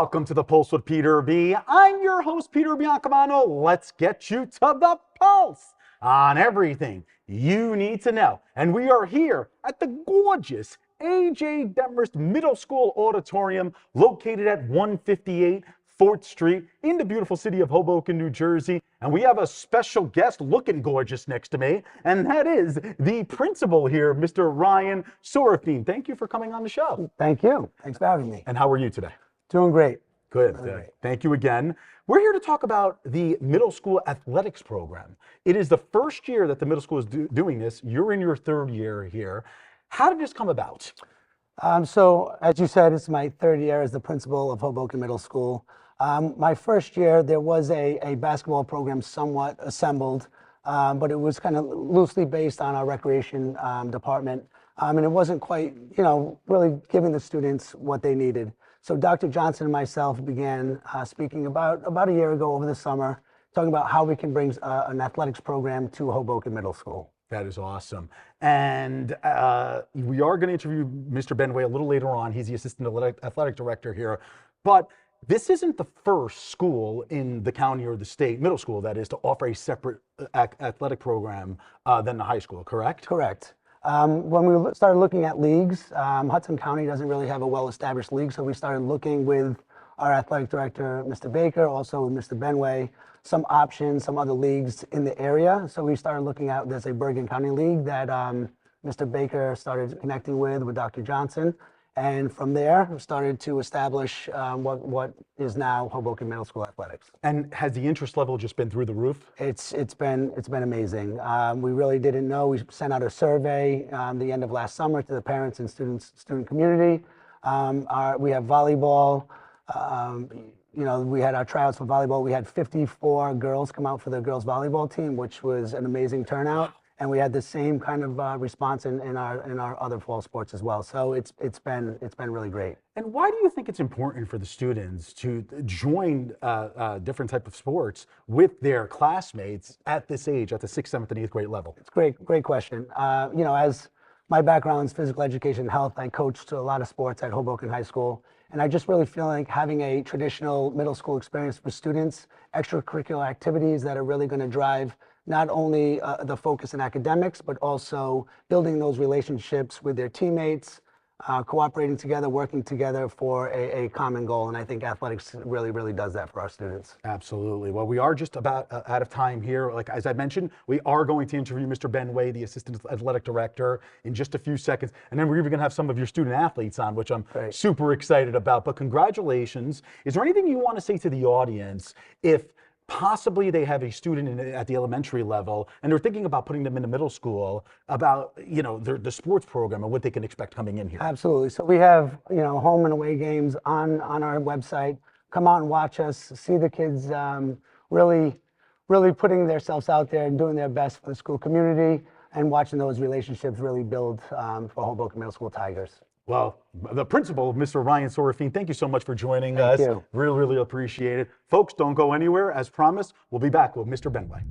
Welcome to the Pulse with Peter B. I'm your host, Peter Biancamano. Let's get you to the pulse on everything you need to know. And we are here at the gorgeous A.J. Demarest Middle School Auditorium, located at 158 4th Street in the beautiful city of Hoboken, New Jersey. And we have a special guest looking gorgeous next to me, and that is the principal here, Mr. Ryan Sorafine. Thank you for coming on the show. Thank you. Thanks for having me. And how are you today? Doing great. Good. Thank you again. We're here to talk about the middle school athletics program. It is the first year that the middle school is doing this. You're in your third year here. How did this come about? So, as you said, it's my third year as the principal of Hoboken Middle School. My first year, there was a basketball program somewhat assembled, but it was kind of loosely based on our recreation department. And it wasn't quite, really giving the students what they needed. So Dr. Johnson and myself began speaking about a year ago over the summer, talking about how we can bring an athletics program to Hoboken Middle School. That is awesome. And we are going to interview Mr. Benway a little later on. He's the assistant athletic director here. But this isn't the first school in the county or the state, middle school that is, to offer a separate athletic program than the high school, correct? Correct. When we started looking at leagues, Hudson County doesn't really have a well-established league, so we started looking with our athletic director, Mr. Baker, also with Mr. Benway, some options, some other leagues in the area. So we started looking at, there's a Bergen County League that Mr. Baker started connecting with Dr. Johnson. And from there, we started to establish what is now Hoboken Middle School Athletics. And has the interest level just been through the roof? It's been amazing. We really didn't know. We sent out a survey the end of last summer to the parents and student community. We have volleyball. We had our tryouts for volleyball. We had 54 girls come out for the girls volleyball team, which was an amazing turnout. And we had the same kind of response in our other fall sports as well. So it's been really great. And why do you think it's important for the students to join different type of sports with their classmates at this age, at the 6th, 7th, and 8th grade level? It's great question. As my background is physical education and health, I coached a lot of sports at Hoboken High School. And I just really feel like having a traditional middle school experience for students, extracurricular activities that are really going to drive not only the focus in academics, but also building those relationships with their teammates, cooperating together, working together for a common goal. And I think athletics really does that for our students. Absolutely. Well, we are just about out of time here. Like, as I mentioned, we are going to interview Mr. Benway, the assistant athletic director, in just a few seconds. And then we're even going to have some of your student athletes on, which I'm super excited about. But congratulations. Is there anything you want to say to the audience if possibly they have a student at the elementary level and they're thinking about putting them in the middle school, about the sports program and what they can expect coming in here? Absolutely. So we have home and away games on our website. Come out and watch us, see the kids really putting themselves out there and doing their best for the school community, and watching those relationships really build for Hoboken Middle School Tigers. Well, the principal, Mr. Ryan Sorafine, thank you so much for joining us. Thank you. Really appreciate it. Folks, don't go anywhere. As promised, we'll be back with Mr. Benway.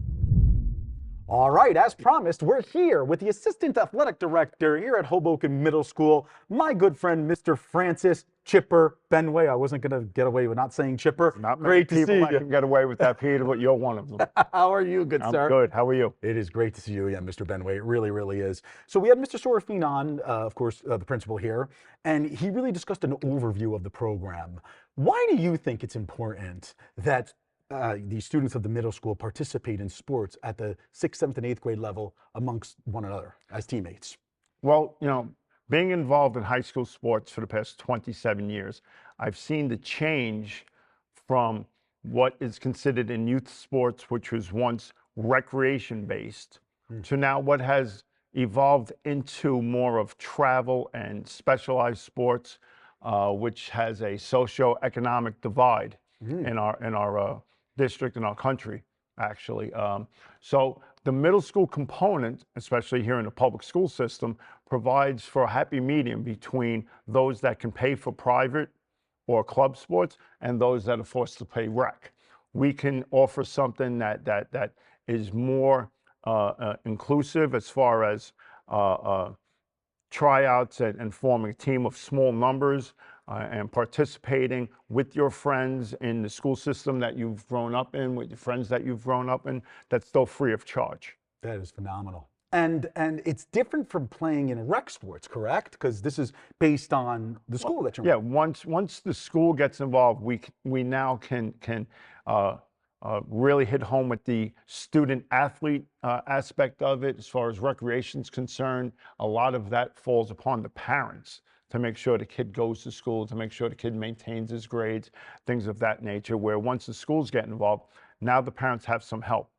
All right, as promised, we're here with the assistant athletic director here at Hoboken Middle School, my good friend, Mr. Francis Chipper Benway. I wasn't going to get away with not saying Chipper. Not great to see you. I can get away with that, Peter, but you're one of them. How are you, good sir? I'm good. How are you? It is great to see you again, Mr. Benway. It really is. So we had Mr. Sorafine on, of course, the principal here, and he really discussed an overview of the program. Why do you think it's important that the students of the middle school participate in sports at the 6th, 7th, and 8th grade level amongst one another as teammates? Well, being involved in high school sports for the past 27 years, I've seen the change from what is considered in youth sports, which was once recreation-based, to now what has evolved into more of travel and specialized sports, which has a socio-economic divide in our district, in our country, actually. So the middle school component, especially here in the public school system, provides for a happy medium between those that can pay for private or club sports and those that are forced to pay rec. We can offer something that is more inclusive as far as tryouts and forming a team of small numbers. and participating with your friends in the school system that you've grown up in, with your friends that you've grown up in, that's still free of charge. That is phenomenal. And it's different from playing in rec sports, correct? Because this is based on the school that you're Yeah, in. once the school gets involved, we now can really hit home with the student athlete aspect of it. As far as recreation is concerned, a lot of that falls upon the parents to make sure the kid goes to school, to make sure the kid maintains his grades, things of that nature, where once the schools get involved, now the parents have some help.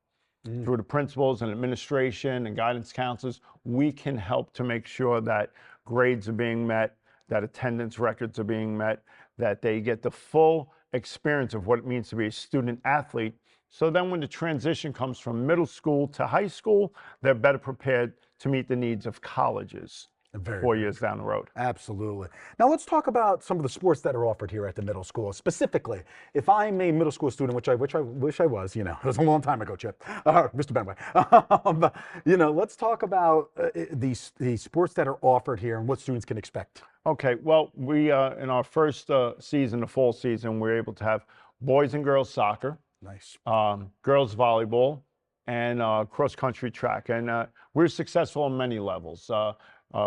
Through the principals and administration and guidance counselors, we can help to make sure that grades are being met, that attendance records are being met, that they get the full experience of what it means to be a student athlete. So then when the transition comes from middle school to high school, they're better prepared to meet the needs of colleges Very 4 good. years down the road. Absolutely. Now let's talk about some of the sports that are offered here at the middle school. Specifically, if I'm a middle school student, which I wish I was, it was a long time ago, Chip, Mr. Benway. Let's talk about these sports that are offered here and what students can expect. Okay, well, we in our first season, the fall season, we're able to have boys and girls soccer, Nice. girls volleyball, and cross-country track. And we're successful on many levels.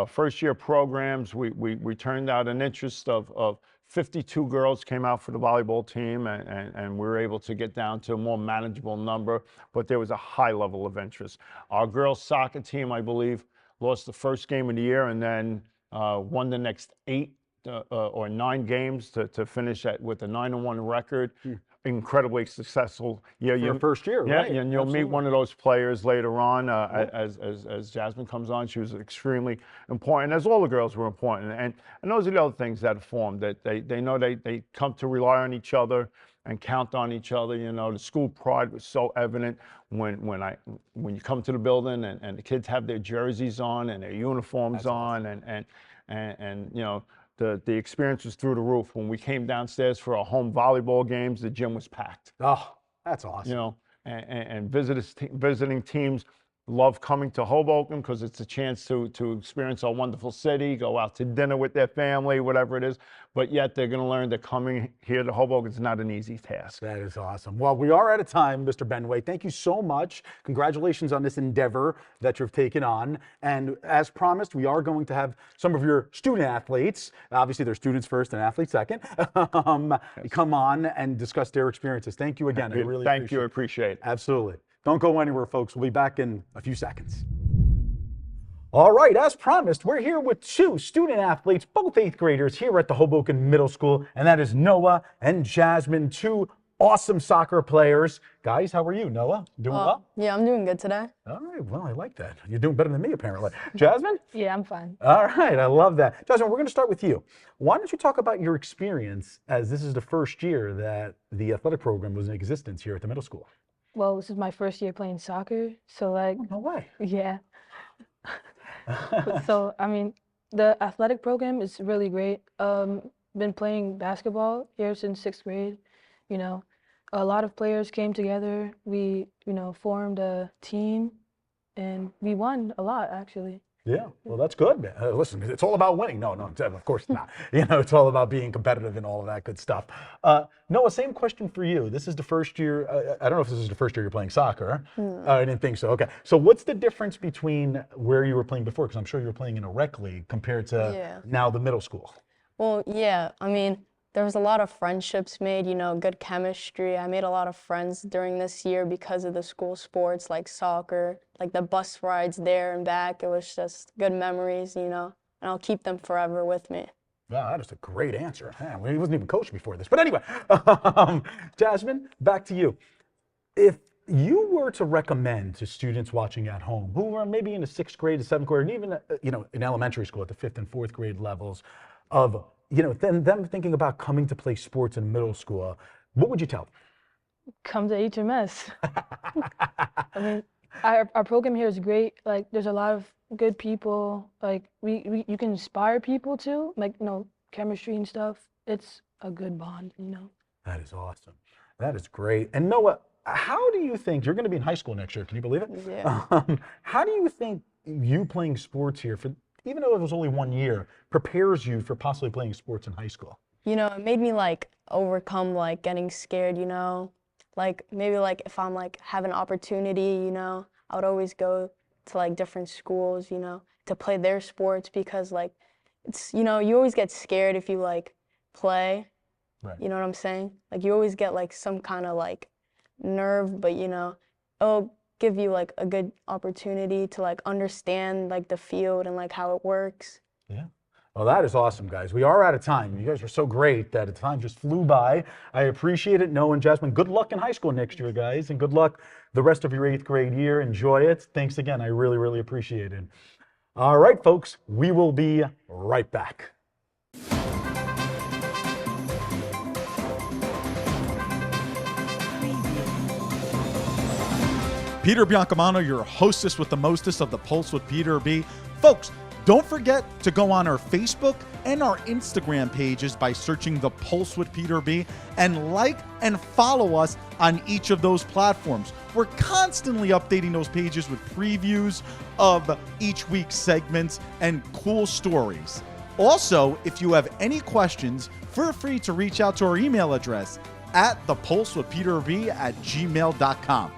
First-year programs, we turned out an interest of 52 girls came out for the volleyball team, and we were able to get down to a more manageable number, but there was a high level of interest. Our girls soccer team, I believe, lost the first game of the year and then won the next 8 or 9 games to finish with a 9-1 record. Incredibly successful. Yeah, Your first year, yeah, right? and you'll meet one of those players later on as Jasmine comes on. She was extremely important, as all the girls were important. And those are the other things that formed, that they know they come to rely on each other and count on each other. The school pride was so evident when you come to the building and the kids have their jerseys on and their uniforms on, and the experience was through the roof. When we came downstairs for our home volleyball games, the gym was packed. Oh, that's awesome. And visiting teams love coming to Hoboken because it's a chance to experience our wonderful city, go out to dinner with their family, whatever it is. But yet they're going to learn that coming here to Hoboken is not an easy task. That is awesome. Well, we are out of time, Mr. Benway. Thank you so much. Congratulations on this endeavor that you've taken on. And as promised, we are going to have some of your student athletes, obviously they're students first and athletes second, come on and discuss their experiences. Thank you again. I really Thank you. I appreciate it. Absolutely. Don't go anywhere, folks. We'll be back in a few seconds. All right, as promised, we're here with 2 student athletes, both 8th graders here at the Hoboken Middle School, and that is Noah and Jasmine, 2 awesome soccer players. Guys, how are you, Noah? Doing well? Yeah, I'm doing good today. All right, well, I like that. You're doing better than me, apparently. Jasmine? Yeah, I'm fine. All right, I love that. Jasmine, we're going to start with you. Why don't you talk about your experience, as this is the first year that the athletic program was in existence here at the middle school? Well, this is my first year playing soccer, so No way. yeah. So, I mean, the athletic program is really great. Been playing basketball here since 6th grade. A lot of players came together. We, formed a team, and we won a lot, actually. Yeah, well, that's good, man. Listen, it's all about winning. No, of course not. It's all about being competitive and all of that good stuff. Noah, same question for you. This is the first year. I don't know if this is the first year you're playing soccer. I didn't think so. Okay. So what's the difference between where you were playing before? Because I'm sure you were playing in a rec league compared to now the middle school. Well, yeah, I mean, there was a lot of friendships made, good chemistry. I made a lot of friends during this year because of the school sports like soccer, like the bus rides there and back. It was just good memories, and I'll keep them forever with me. Wow, that is a great answer. Man, he wasn't even coached before this. But anyway, Jasmine, back to you. If you were to recommend to students watching at home who are maybe in the 6th grade, the 7th grade, and even in elementary school at the 5th and 4th grade levels of them thinking about coming to play sports in middle school, what would you tell them? Come to HMS. I mean, our program here is great. Like, there's a lot of good people. Like, you can inspire people too. Like, chemistry and stuff. It's a good bond, That is awesome. That is great. And Noah, how do you think, you're going to be in high school next year, can you believe it? Yeah. How do you think you playing sports here, even though it was only 1 year, prepares you for possibly playing sports in high school? you know, it made me like overcome like getting scared, you know. Like maybe like if I'm like have an opportunity, you know, I would always go to like different schools, you know, to play their sports because like it's, you know, you always get scared if you like play. Right. You know what I'm saying? Like you always get like some kind of like nerve, but you know, it'll give you like a good opportunity to like understand like the field and like how it works. Yeah. Well, that is awesome, guys. We are out of time. You guys are so great that the time just flew by. I appreciate it. Noah and Jasmine, good luck in high school next year, guys, and good luck the rest of your 8th grade year. Enjoy it. Thanks again. I really, really appreciate it. All right, folks, we will be right back. Peter Biancamano, your hostess with the mostest of the Pulse with Peter B. Folks, don't forget to go on our Facebook and our Instagram pages by searching The Pulse with Peter B. and like and follow us on each of those platforms. We're constantly updating those pages with previews of each week's segments and cool stories. Also, if you have any questions, feel free to reach out to our email address at thepulsewithpeterb@gmail.com.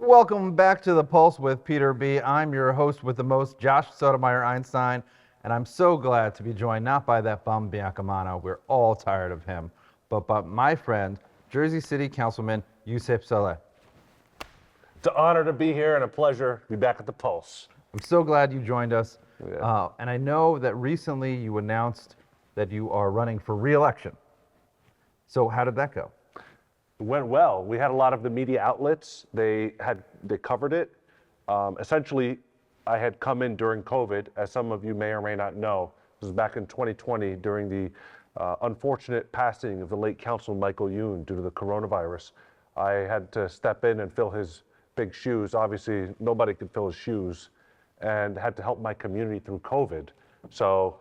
Welcome back to The Pulse with Peter B. I'm your host with the most, Josh Sotomayor Einstein, and I'm so glad to be joined not by that bum Biancamano, we're all tired of him, but by my friend, Jersey City Councilman Yousef Saleh. It's an honor to be here and a pleasure to be back at The Pulse. I'm so glad you joined us, Yeah. and I know that recently you announced that you are running for re-election. So how did that go? It went well. We had a lot of the media outlets. They covered it. Essentially, I had come in during COVID, as some of you may or may not know. This was back in 2020 during the unfortunate passing of the late Councilman Michael Youn due to the coronavirus. I had to step in and fill his big shoes. Obviously, nobody could fill his shoes, and had to help my community through COVID. So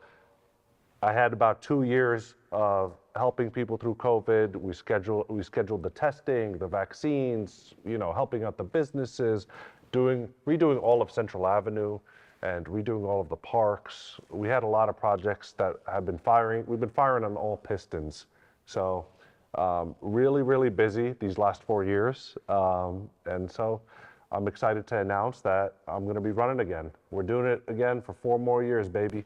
I had about 2 years of helping people through COVID. We scheduled the testing, the vaccines, you know, helping out the businesses, redoing all of Central Avenue and redoing all of the parks. We had a lot of projects that have been firing. We've been firing on all pistons. So really, really busy these last 4 years. And so I'm excited to announce that I'm going to be running again. We're doing it again for 4 more years, baby.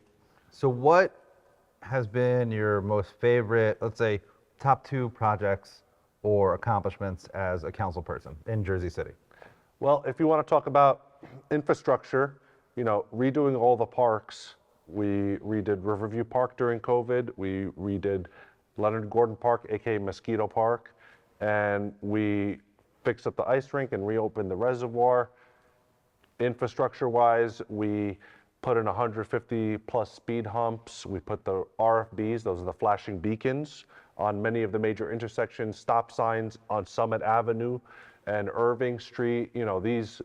So what has been your most favorite, let's say, top 2 projects or accomplishments as a council person in Jersey City? Well, if you want to talk about infrastructure, you know, redoing all the parks, we redid Riverview Park during COVID, we redid Leonard Gordon Park, aka Mosquito Park, and we fixed up the ice rink and reopened the reservoir. Infrastructure-wise, we put in 150 plus speed humps. We put the RFBs, those are the flashing beacons, on many of the major intersections, stop signs on Summit Avenue and Irving Street. You know, these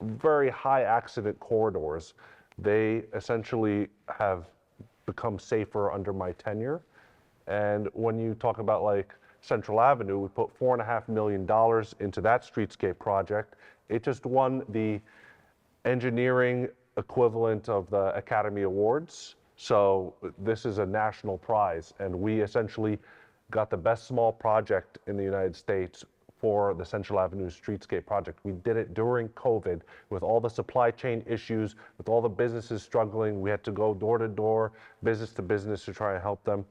very high accident corridors, they essentially have become safer under my tenure. And when you talk about like Central Avenue, we put $4.5 million into that streetscape project. It just won the engineering equivalent of the Academy Awards. So this is a national prize, and we essentially got the best small project in the United States for the Central Avenue Streetscape project. We did it during COVID with all the supply chain issues, with all the businesses struggling. We had to go door to door, business to business to try and help them.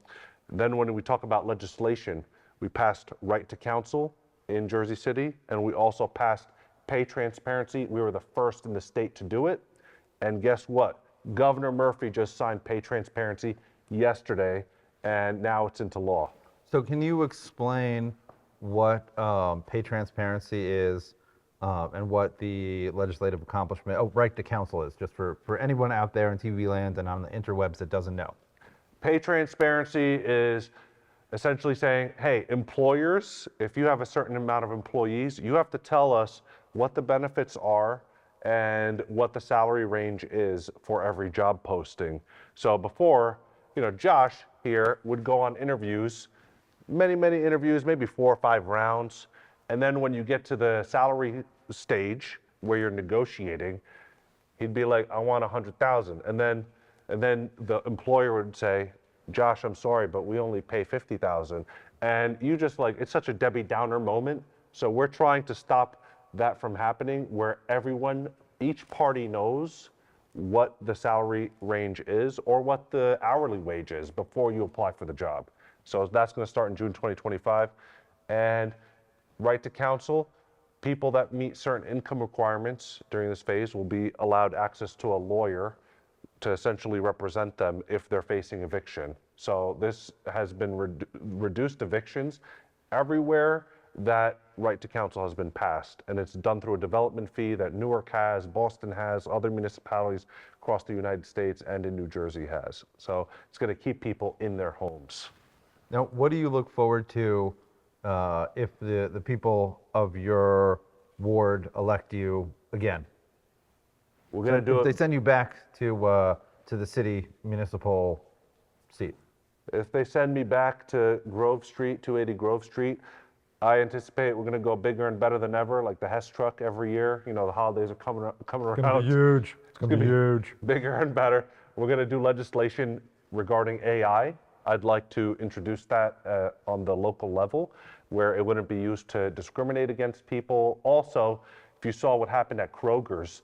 Then when we talk about legislation, we passed right to counsel in Jersey City, and we also passed pay transparency. We were the first in the state to do it. And guess what? Governor Murphy just signed pay transparency yesterday, and now it's into law. So can you explain what pay transparency is and what the legislative accomplishment, right to counsel is, just for anyone out there in TV land and on the interwebs that doesn't know? Pay transparency is essentially saying, hey, employers, if you have a certain amount of employees, you have to tell us what the benefits are and what the salary range is for every job posting. So before, you know, Josh here would go on interviews, many interviews, maybe 4 or 5 rounds. And then when you get to the salary stage where you're negotiating, he'd be like, I want 100,000. And then the employer would say, Josh, I'm sorry, but we only pay 50,000. And you just like, it's such a Debbie Downer moment. So we're trying to stop that from happening where everyone, each party knows what the salary range is or what the hourly wage is before you apply for the job. So that's going to start in June 2025. And right to counsel, people that meet certain income requirements during this phase will be allowed access to a lawyer to essentially represent them if they're facing eviction. So this has been reduced evictions everywhere that right to counsel has been passed. And it's done through a development fee that Newark has, Boston has, other municipalities across the United States and in New Jersey has. So it's going to keep people in their homes. Now, what do you look forward to if the people of your ward elect you again? We're going to do If they it. send you back to the city municipal seat. If they send me back to Grove Street, 280 Grove Street, I anticipate we're going to go bigger and better than ever, like the Hess truck every year. You know, the holidays are coming around. huge. It's gonna be huge. Bigger and better. We're going to do legislation regarding AI. I'd like to introduce that on the local level where it wouldn't be used to discriminate against people. Also, if you saw what happened at Kroger's,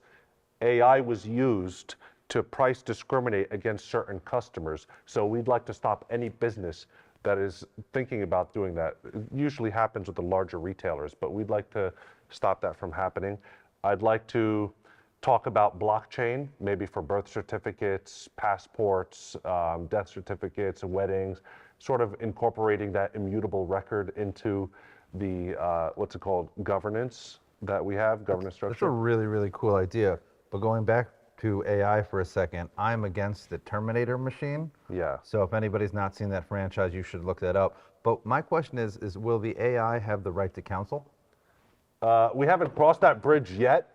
AI was used to price discriminate against certain customers. So we'd like to stop any business that is thinking about doing that. It usually happens with the larger retailers, but we'd like to stop that from happening. I'd like to talk about blockchain, maybe for birth certificates, passports, death certificates, weddings, sort of incorporating that immutable record into the, what's it called, governance that we have, governance That's a structure. really, really cool idea. But going back to AI for a second, I'm against the Terminator machine. Yeah. So if anybody's not seen that franchise, you should look that up. But my question is will the AI have the right to counsel? We haven't crossed that bridge yet,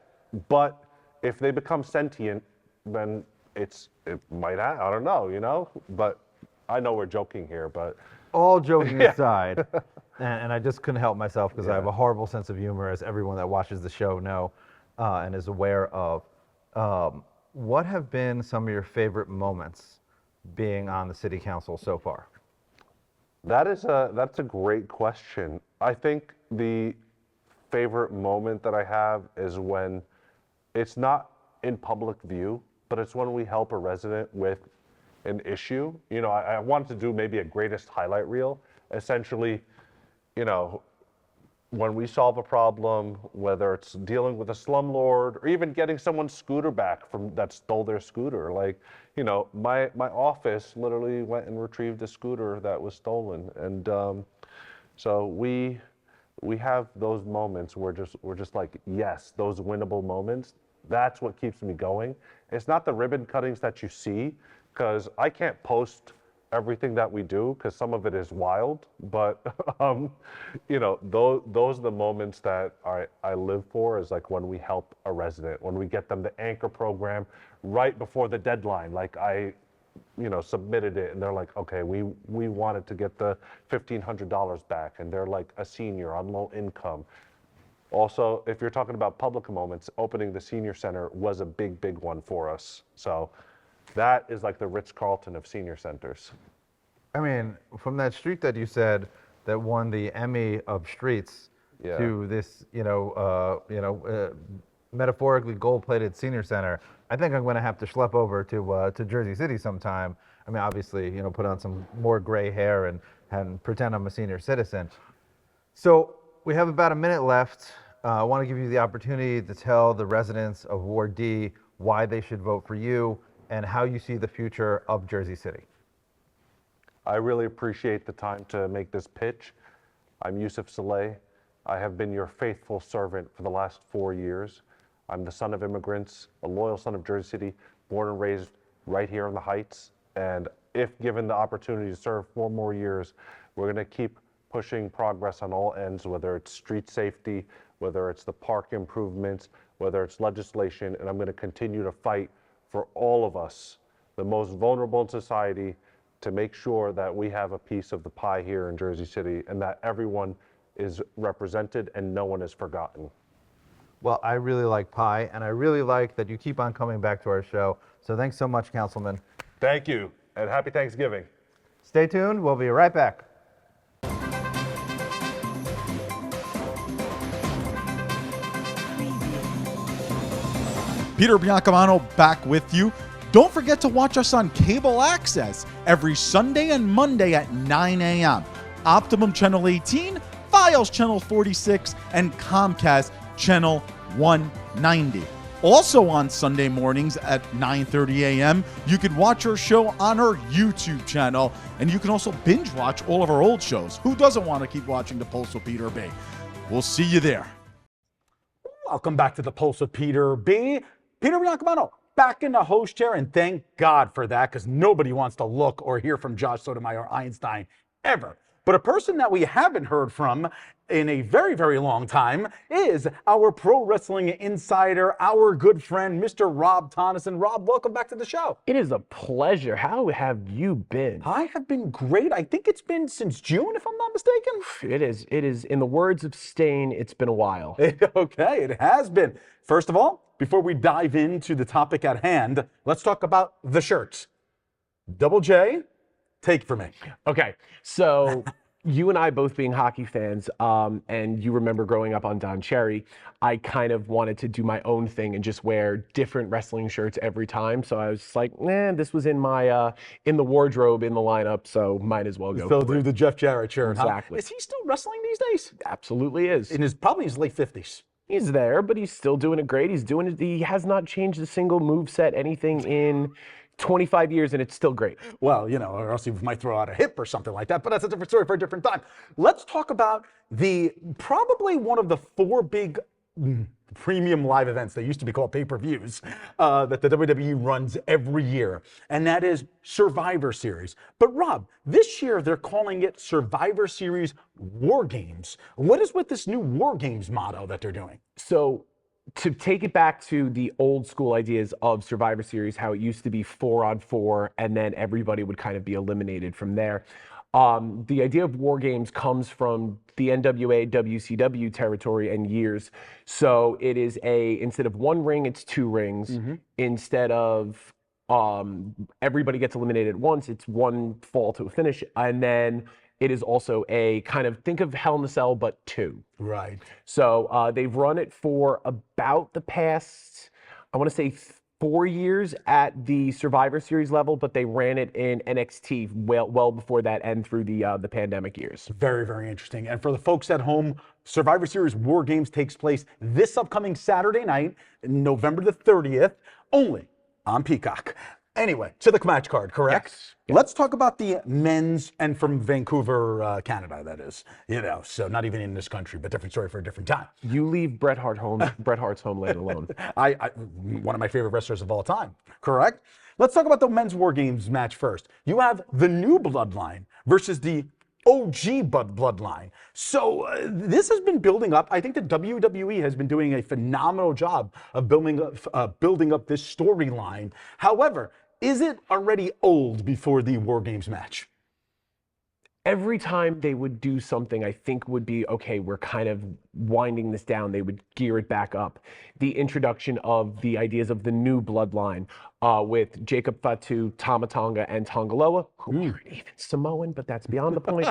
but if they become sentient, then it might have, I don't know, you know? But I know we're joking here, but All joking aside, and I just couldn't help myself because I have a horrible sense of humor, as everyone that watches the show know and is aware of. What have been some of your favorite moments being on the city council so far? that's a great question. I think the favorite moment that I have is when it's not in public view, but it's when we help a resident with an issue. You know, I wanted to do maybe a greatest highlight reel. Essentially, you know, when we solve a problem, whether it's dealing with a slumlord or even getting someone's scooter back from that stole their scooter. Like, you know, my office literally went and retrieved a scooter that was stolen. And so we have those moments where we're just like, yes, those winnable moments. That's what keeps me going. It's not the ribbon cuttings that you see, because I can't post everything that we do because some of it is wild, but you know, those are the moments that I live for, is like when we help a resident, when we get them the anchor program right before the deadline. Like I, you know, submitted it and they're like, okay, we wanted to get the $1,500 back, and they're like a senior on low income. Also, if you're talking about public moments, opening the senior center was a big one for us. So that is like the Ritz-Carlton of senior centers. I mean, from that street that you said that won the Emmy of streets to this, metaphorically gold-plated senior center, I think I'm going to have to schlep over to Jersey City sometime. I mean, obviously, you know, put on some more gray hair and pretend I'm a senior citizen. So we have about a minute left. I want to give you the opportunity to tell the residents of Ward D why they should vote for you and how you see the future of Jersey City. I really appreciate the time to make this pitch. I'm Yousef Saleh. I have been your faithful servant for the last 4 years. I'm the son of immigrants, a loyal son of Jersey City, born and raised right here in the Heights. And if given the opportunity to serve 4 more years, we're going to keep pushing progress on all ends, whether it's street safety, whether it's the park improvements, whether it's legislation, and I'm going to continue to fight for all of us, the most vulnerable in society, to make sure that we have a piece of the pie here in Jersey City and that everyone is represented and no one is forgotten. Well, I really like pie, and I really like that you keep on coming back to our show. So thanks so much, Councilman. Thank you, and happy Thanksgiving. Stay tuned. We'll be right back. Peter Biancamano back with you. Don't forget to watch us on cable access every Sunday and Monday at 9 a.m. Optimum Channel 18, Fios Channel 46, and Comcast Channel 190. Also on Sunday mornings at 9:30 a.m., you can watch our show on our YouTube channel, and you can also binge watch all of our old shows. Who doesn't want to keep watching The Pulse with Peter B? We'll see you there. Welcome back to the Pulse of Peter B. Peter Biancamano back in the host chair, and thank God for that, because nobody wants to look or hear from Josh Sotomayor Einstein ever. But a person that we haven't heard from in a very, very long time is our pro wrestling insider, our good friend, Mr. Rob Tonnesen. Rob, welcome back to the show. It is a pleasure. How have you been? I have been great. I think it's been since June, if I'm not mistaken. It is. It is. In the words of Stain, it's been a while. Okay, it has been. First of all, before we dive into the topic at hand, let's talk about the shirts. Double J, take it from me. Okay, so you and I both being hockey fans, and you remember growing up on Don Cherry, I kind of wanted to do my own thing and just wear different wrestling shirts every time. So I was just like, this was in my in the wardrobe in the lineup, so might as well go. Still for do it. the Jeff Jarrett shirt. Exactly. Huh? Is he still wrestling these days? Absolutely is. In probably his late 50s. He's there, but he's still doing it great. He's doing it. He has not changed a single moveset, anything in 25 years, and it's still great. Well, or else he might throw out a hip or something like that, but that's a different story for a different time. Let's talk about probably one of the four big premium live events, they used to be called pay-per-views, that the WWE runs every year, and that is Survivor Series. But Rob, this year they're calling it Survivor Series War Games. What is with this new War Games motto that they're doing? So to take it back to the old school ideas of Survivor Series, how it used to be 4-on-4, and then everybody would kind of be eliminated from there. The idea of War Games comes from the NWA, WCW territory and years. So it is instead of one ring, it's two rings. Mm-hmm. Instead of everybody gets eliminated at once, it's one fall to a finish. And then it is also a kind of, think of Hell in a Cell, but two. Right. So they've run it for about the past, I want to say 4 years at the Survivor Series level, but they ran it in NXT well before that and through the pandemic years. Very, very interesting. And for the folks at home, Survivor Series War Games takes place this upcoming Saturday night, November the 30th, only on Peacock. Anyway, to the match card, correct? Yes. Let's talk about the men's, and from Vancouver, Canada, that is. So not even in this country, but different story for a different time. You leave Bret Hart's homeland alone. One of my favorite wrestlers of all time, correct? Let's talk about the men's War Games match first. You have the new bloodline versus the OG bloodline. So this has been building up. I think the WWE has been doing a phenomenal job of building up this storyline. However, is it already old before the War Games match? Every time they would do something I think would be, okay, we're kind of winding this down, they would gear it back up. The introduction of the ideas of the new bloodline with Jacob Fatu, Tama Tonga, and Tongaloa, who aren't even Samoan, but that's beyond the point.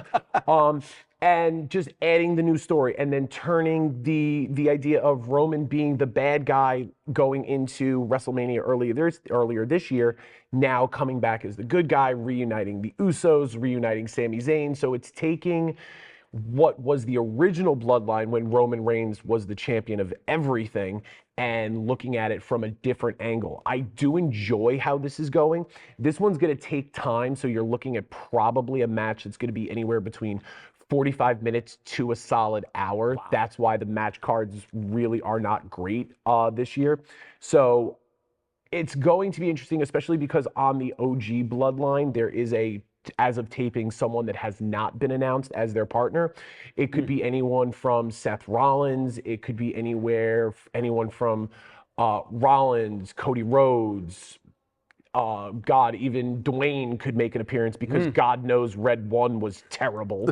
And just adding the new story, and then turning the idea of Roman being the bad guy going into WrestleMania earlier this year, now coming back as the good guy, reuniting the Usos, reuniting Sami Zayn. So it's taking what was the original bloodline when Roman Reigns was the champion of everything and looking at it from a different angle. I do enjoy how this is going. This one's going to take time, so you're looking at probably a match that's going to be anywhere between 45 minutes to a solid hour. Wow. That's why the match cards really are not great this year. So it's going to be interesting, especially because on the OG bloodline, there is as of taping, someone that has not been announced as their partner. It could be anyone from Seth Rollins. It could be anyone from Rollins, Cody Rhodes. God, even Dwayne could make an appearance because God knows Red 1 was terrible.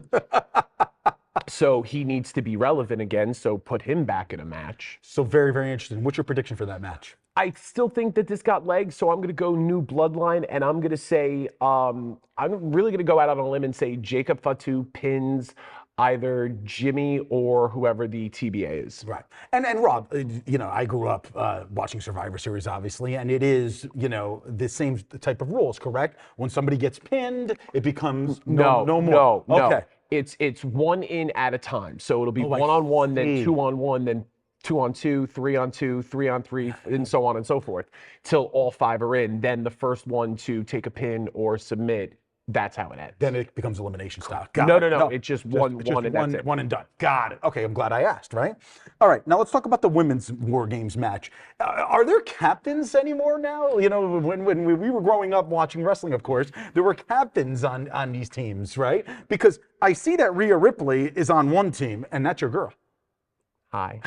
So he needs to be relevant again, so put him back in a match. So very, very interesting. What's your prediction for that match? I still think that this got legs, so I'm going to go new bloodline, and I'm going to say, I'm really going to go out on a limb and say Jacob Fatu pins either Jimmy or whoever the TBA is. Right. And Rob, I grew up watching Survivor Series, obviously, and it is, the same type of rules, correct? When somebody gets pinned, it becomes no more. No. Okay. It's one in at a time. So it'll be I one-on-one, then see. 2-on-1, then 2-on-2, 3-on-2, 3-on-3, and so on and so forth, till all 5 are in. Then the first one to take a pin or submit, that's how it ends. Then it becomes elimination style. No. It's just one and that's it. One and done. Got it. Okay, I'm glad I asked, right? All right, now let's talk about the women's War Games match. Are there captains anymore now? When we were growing up watching wrestling, of course, there were captains on these teams, right? Because I see that Rhea Ripley is on one team, and that's your girl. Hi.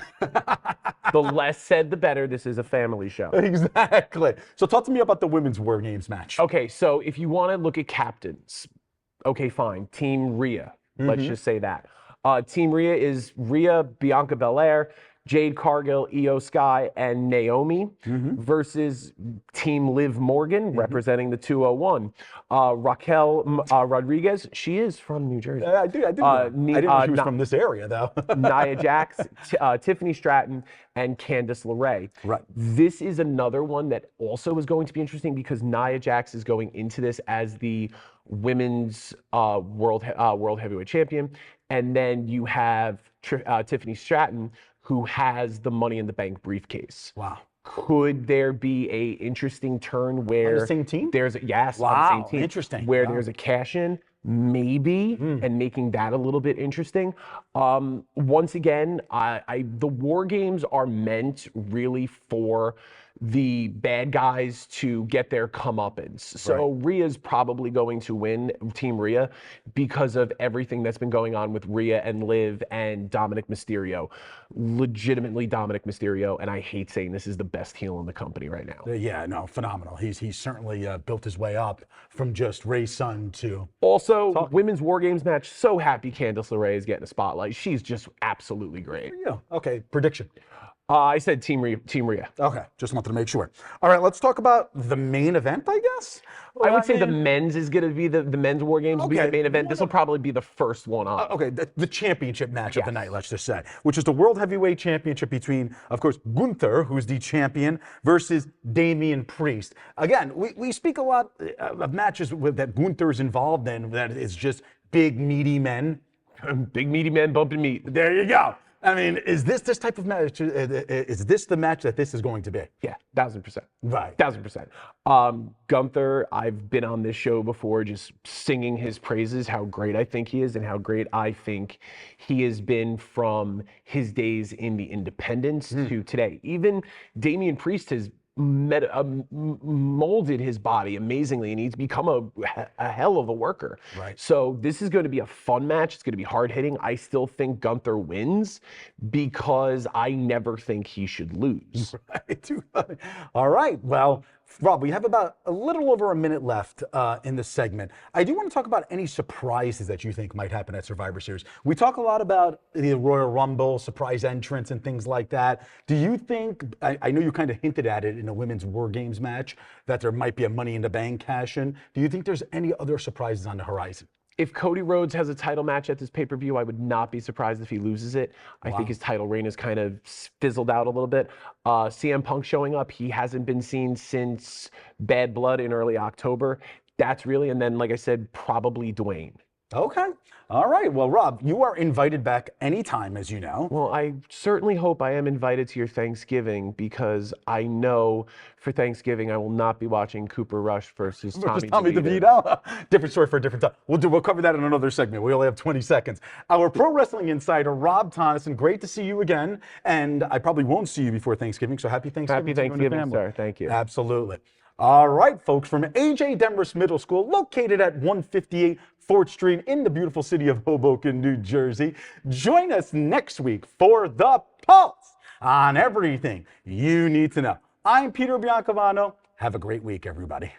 The less said, the better. This is a family show. Exactly. So talk to me about the women's War Games match. Okay, so if you want to look at captains, okay, fine. Team Rhea. Let's just say that. Team Rhea is Rhea, Bianca Belair, Jade Cargill, Io Sky, and Naomi versus Team Liv Morgan, representing the 201. Raquel Rodriguez, she is from New Jersey. I didn't know she was from this area, though. Nia Jax, Tiffany Stratton, and Candice LeRae. Right. This is another one that also is going to be interesting because Nia Jax is going into this as the women's world heavyweight champion, and then you have Tiffany Stratton, who has the Money in the Bank briefcase. Wow. Could there be a interesting turn where on the same team? There's on the same team. Interesting. Where there's a cash in, maybe, and making that a little bit interesting. Once again, the War Games are meant really for the bad guys to get their comeuppance. So Rhea's probably going to win, Team Rhea, because of everything that's been going on with Rhea and Liv and Dominic Mysterio. Legitimately Dominic Mysterio, and I hate saying this, is the best heel in the company right now. Yeah, no, phenomenal. He's certainly built his way up from just Ray's son to... Also, women's War Games match, so happy Candice LeRae is getting a spotlight. She's just absolutely great. Yeah, okay, prediction. I said Team Rhea. Okay, just wanted to make sure. All right, let's talk about the main event, I guess. I would say the men's is going to be the men's War Games will be the main event. This will probably be the first one on. Okay, the championship match of the night, let's just say, which is the World Heavyweight Championship between, of course, Gunther, who's the champion, versus Damian Priest. Again, we speak a lot of matches that Gunther's involved in that is just big, meaty men. Big, meaty men bumping meat. There you go. I mean, is this type of match, is this the match that this is going to be? Yeah, 1000%. Right. 1000%. Gunther, I've been on this show before just singing his praises, how great I think he is and how great I think he has been from his days in the independents to today. Even Damian Priest has molded his body amazingly, and he's become a hell of a worker. Right. So this is going to be a fun match. It's going to be hard hitting. I still think Gunther wins because I never think he should lose. Right. All right. Well, Rob, we have about a little over a minute left in the segment. I do want to talk about any surprises that you think might happen at Survivor Series. We talk a lot about the Royal Rumble, surprise entrance, and things like that. Do you think, I know you kind of hinted at it in a women's War Games match, that there might be a Money in the Bank cash-in. Do you think there's any other surprises on the horizon? If Cody Rhodes has a title match at this pay-per-view, I would not be surprised if he loses it. I think his title reign has kind of fizzled out a little bit. CM Punk showing up, he hasn't been seen since Bad Blood in early October. That's really, and then like I said, probably Dwayne. Okay. All right. Well, Rob, you are invited back anytime, as you know. Well, I certainly hope I am invited to your Thanksgiving because I know for Thanksgiving I will not be watching Cooper Rush versus Tommy DeVito. Different story for a different time. We'll cover that in another segment. We only have 20 seconds. Our pro wrestling insider, Rob Tonnesen, great to see you again. And I probably won't see you before Thanksgiving, so happy Thanksgiving. Happy Thanksgiving, sir. Thank you. Absolutely. All right, folks, from A.J. Demarest Middle School, located at 158 4th Street in the beautiful city of Hoboken, New Jersey. Join us next week for The Pulse on everything you need to know. I'm Peter Biancavano. Have a great week, everybody.